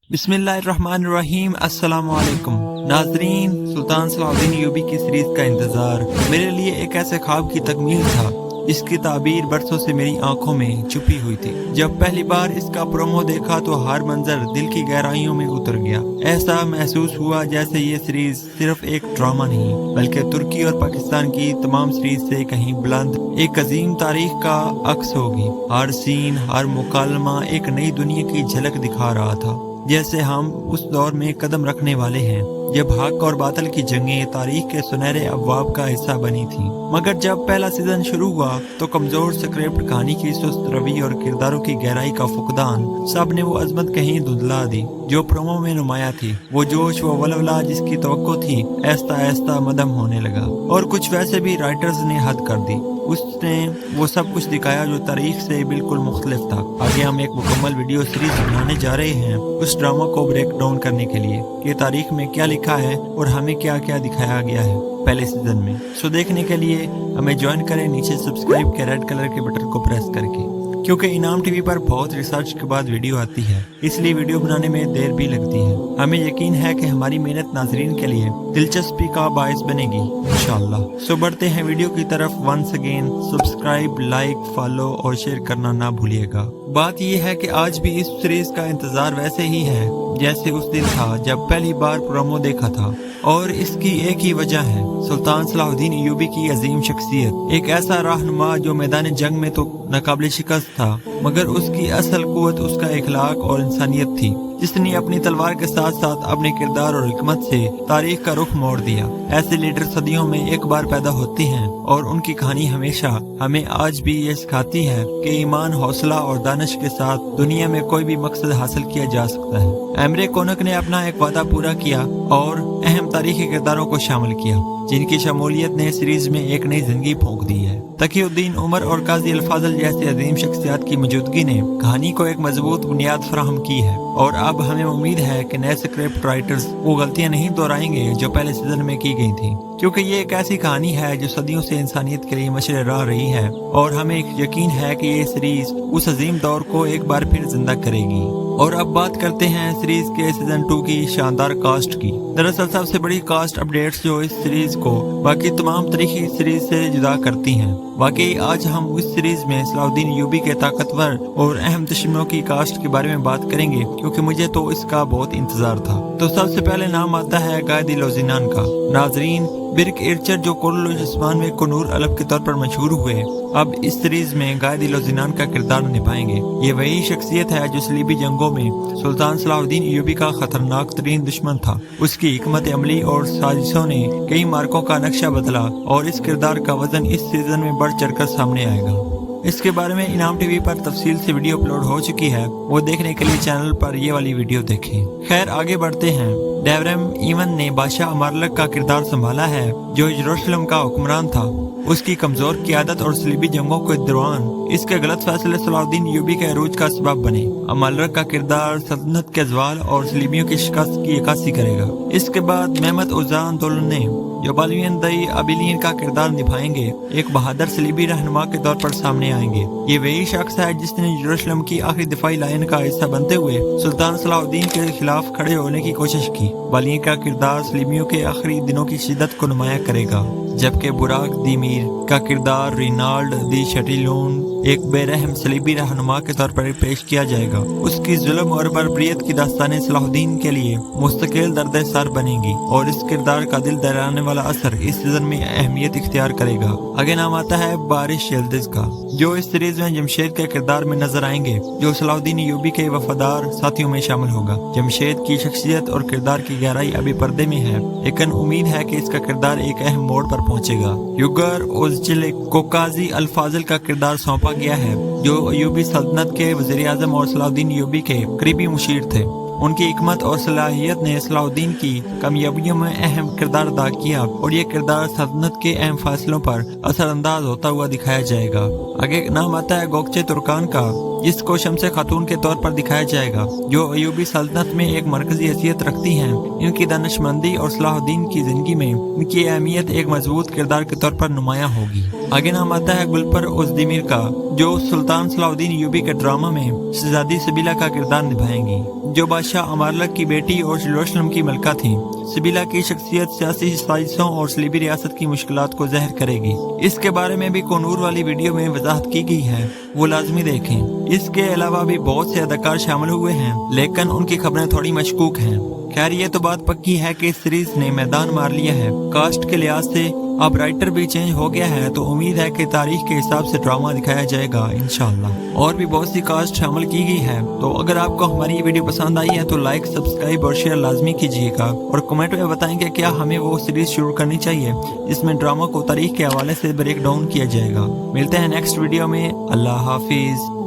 बिस्मिल्लाहिर्रहमानिर्रहीम। अस्सलाम वालेकुम नाजरीन, सुल्तान सलाहुद्दीन अय्यूबी की सीरीज का इंतजार मेरे लिए एक ऐसे ख्वाब की तकमील था जिसकी ताबीर बरसों से मेरी आंखों में छुपी हुई थी। जब पहली बार इसका प्रोमो देखा तो हर मंजर दिल की गहराइयों में उतर गया। ऐसा महसूस हुआ जैसे ये सीरीज सिर्फ एक ड्रामा नहीं बल्कि तुर्की और पाकिस्तान की तमाम सीरीज से कहीं बुलंद एक अजीम तारीख का अक्स होगी। हर सीन, हर मुकालमा एक नई दुनिया की झलक दिखा रहा था, जैसे हम उस दौर में कदम रखने वाले हैं जब हक और बातिल की जंगें तारीख के सुनहरे अबवाब का हिस्सा बनी थी। मगर जब पहला सीजन शुरू हुआ तो कमजोर स्क्रिप्ट, कहानी की सुस्त रवि और किरदारों की गहराई का फुकदान सब ने वो अजमत कहीं धुंधला दी जो प्रोमो में नुमाया थी। वो जोश, वो वलवला जिसकी तवक्को थी, ऐसा ऐसा मदम होने लगा। और कुछ वैसे भी राइटर्स ने हद कर दी। उसने वो सब कुछ दिखाया जो तारीख से बिल्कुल मुख्तलिफ था। आगे हम एक मुकम्मल वीडियो सीरीज बनाने जा रहे हैं उस ड्रामा को ब्रेक डाउन करने के लिए कि तारीख में क्या लिखा है और हमें क्या क्या दिखाया गया है पहले सीजन में। सो देखने के लिए हमें ज्वाइन करें नीचे सब्सक्राइब के रेड कलर के बटन को प्रेस करके, क्योंकि इनाम टीवी पर बहुत रिसर्च के बाद वीडियो आती है, इसलिए वीडियो बनाने में देर भी लगती है। हमें यकीन है कि हमारी मेहनत नाजरीन के लिए दिलचस्पी का बायस बनेगी इंशाल्लाह। सो बढ़ते हैं वीडियो की तरफ। Once again subscribe, like, follow और शेयर करना ना भूलिएगा। बात यह है कि आज भी इस सीरीज का इंतजार वैसे ही है जैसे उस दिन था जब पहली बार प्रोमो देखा था, और इसकी एक ही वजह है, सुल्तान सलाहुद्दीन अय्यूबी की अजीम शख्सियत। एक ऐसा रहनुमा जो मैदान जंग में तो नाकाबिल शिकस्त था, मगर उसकी असल कुव्वत उसका इखलाक और इंसानियत थी, जिसने अपनी तलवार के साथ साथ अपने किरदार और हिकमत से तारीख का रुख मोड़ दिया। ऐसे लीडर सदियों में एक बार पैदा होते हैं और उनकी कहानी हमेशा हमें आज भी ये सिखाती है कि ईमान, हौसला और दानिश के साथ दुनिया में कोई भी मकसद हासिल किया जा सकता है। एमरे कोनक ने अपना एक वादा पूरा किया और अहम तारीखी किरदारों को शामिल किया जिनकी शमूलियत ने सीरीज में एक नई जिंदगी फूंक दी है। तकीउद्दीन उमर और काजी अल-फाज़ल जैसे अजीम शख्सियात की मौजूदगी ने कहानी को एक मजबूत बुनियाद फराहम की है, और अब हमें उम्मीद है कि नए स्क्रिप्ट राइटर्स वो गलतियां नहीं दोहराएंगे जो पहले सीजन में की गई थी, क्योंकि ये एक ऐसी कहानी है जो सदियों से इंसानियत के लिए मशरे राह रही है, और हमें यकीन है कि ये सीरीज उस अजीम दौर को एक बार फिर जिंदा करेगी। और अब बात करते हैं सीरीज के सीजन 2 की शानदार कास्ट की। दरअसल सबसे बड़ी कास्ट अपडेट्स जो इस सीरीज को बाकी तमाम तारीखी सीरीज से जुदा करती हैं। वाकई आज हम इस सीरीज में सलाहुद्दीन अय्यूबी के ताकतवर और अहम दुश्मनों की कास्ट के बारे में बात करेंगे, क्योंकि मुझे तो इसका बहुत इंतजार था। तो सबसे पहले नाम आता है गायदी लोजिनान का। नाजरीन, बिर्क इर्चर जो कुर्ल उस्मान में कुनूर अलब के तौर पर मशहूर हुए, अब इस सीरीज में गायदी लोजिनान का किरदार निभाएंगे। ये वही शख्सियत है जो सलीबी जंगों में सुल्तान सलाहुद्दीन अय्यूबी का खतरनाक तरीन दुश्मन था। उसकी हिकमत अमली और साजिशों ने कई मार्कों का नक्शा बदला, और इस किरदार का वजन इस सीजन में बढ़ चढ़कर सामने आएगा। इसके बारे में इनाम टीवी पर तफसील से वीडियो अपलोड हो चुकी है, वो देखने के लिए चैनल पर ये वाली वीडियो देखें। खैर आगे बढ़ते हैं। डेवरम ईवन ने बादशाह अमारलक का किरदार संभाला है जो यरूशलेम का हुक्मरान था। उसकी कमजोर क़ियादत और सलीबी जंगों के दौरान इसके गलत फैसले सलाहुद्दीन अय्यूबी के अरूज का सबब बने। अमारलक का किरदार सल्तनत के ज़वाल और सलीबियों की शिकस्त की अक्कासी करेगा। इसके बाद मेहमत उज़ान दोलने जो बालवियन दई अबिलियन का किरदार निभाएंगे, एक बहादुर सलीबी रहनुमा के तौर पर सामने आएंगे। ये वही शख्स है जिसने यरूशलेम की आखिरी दिफाई लाइन का हिस्सा बनते हुए सुल्तान सलाहुद्दीन के खिलाफ खड़े होने की कोशिश की। बालियन का किरदार सलीबियों के आखिरी दिनों की शिद्दत को नुमाया करेगा, जबकि बुराक दीमीर का किरदार रिनाल्ड दी शटीलून एक बेरहम सलीबी रहनुमा के तौर पर पेश किया जाएगा। उसकी जुल्म और बर्बरियत की दास्तानें सलाहुद्दीन के लिए मुस्तकिल दर्द सर बनेंगी, और इस किरदार का दिल दहलाने वाला असर इस सीजन में अहमियत इख्तियार करेगा। आगे नाम आता है बारिश यल्दिज का, जो इस सीरीज में जमशेद के किरदार में नजर आएंगे, जो सलाहुद्दीन अय्यूबी के वफादार साथियों में शामिल होगा। जमशेद की शख्सियत और किरदार की गहराई अभी पर्दे में है, लेकिन उम्मीद है कि इसका किरदार एक अहम मोड़ पर पहुंचेगा। युगर ओज़चिलिक को काजी अल-फाज़ल का किरदार सौंपा गया है, जो अय्यूबी सल्तनत के वज़ीर आज़म और सलाहुद्दीन अय्यूबी के करीबी मुशीर थे। उनकी हिकमत और सलाहियत ने सलाहुद्दीन की कामयाबियों में अहम किरदार अदा किया, और ये किरदार सल्तनत के अहम फैसलों पर असरअंदाज होता हुआ दिखाया जाएगा। आगे नाम आता है गोकचे तुर्कान का, जिसको शमसे खातून के तौर पर दिखाया जाएगा, जो अय्यूबी सल्तनत में एक मरकजी हैसियत रखती हैं। इनकी दानिशमंदी और सलाहुद्दीन की जिंदगी में इनकी अहमियत एक मजबूत किरदार के तौर पर नुमाया होगी। आगे नाम आता है गुलपर उज़दिमिर का, जो सुल्तान सलाहुद्दीन अय्यूबी के ड्रामा में शहजादी सबीला का किरदार निभाएंगी। जो बादशाह अमारलक की बेटी और यरूशलेम की मलका थी। सिबिला की शख्सियत सियासी साजिशों और सलीबी रियासत की मुश्किलात को ज़हर करेगी। इसके बारे में भी कोनूर वाली वीडियो में वजाहत की गई है, वो लाजमी देखें। इसके अलावा भी बहुत से अदाकार शामिल हुए हैं, लेकिन उनकी खबरें थोड़ी मशकूक हैं। खैर ये तो बात पक्की है कि इस सीरीज ने मैदान मार लिया है। कास्ट के लिहाज से अब राइटर भी चेंज हो गया है, तो उम्मीद है कि तारीख के हिसाब से ड्रामा दिखाया जाएगा इंशाअल्लाह। और भी बहुत सी कास्ट शामिल की गई है। तो अगर आपको हमारी ये वीडियो पसंद आई है तो लाइक, सब्सक्राइब और शेयर लाजमी कीजिएगा, और कमेंट में बताएं कि क्या हमें वो सीरीज शुरू करनी चाहिए जिसमें ड्रामा को तारीख के हवाले से ब्रेक डाउन किया जाएगा। मिलते हैं नेक्स्ट वीडियो में। अल्लाह हाफिज।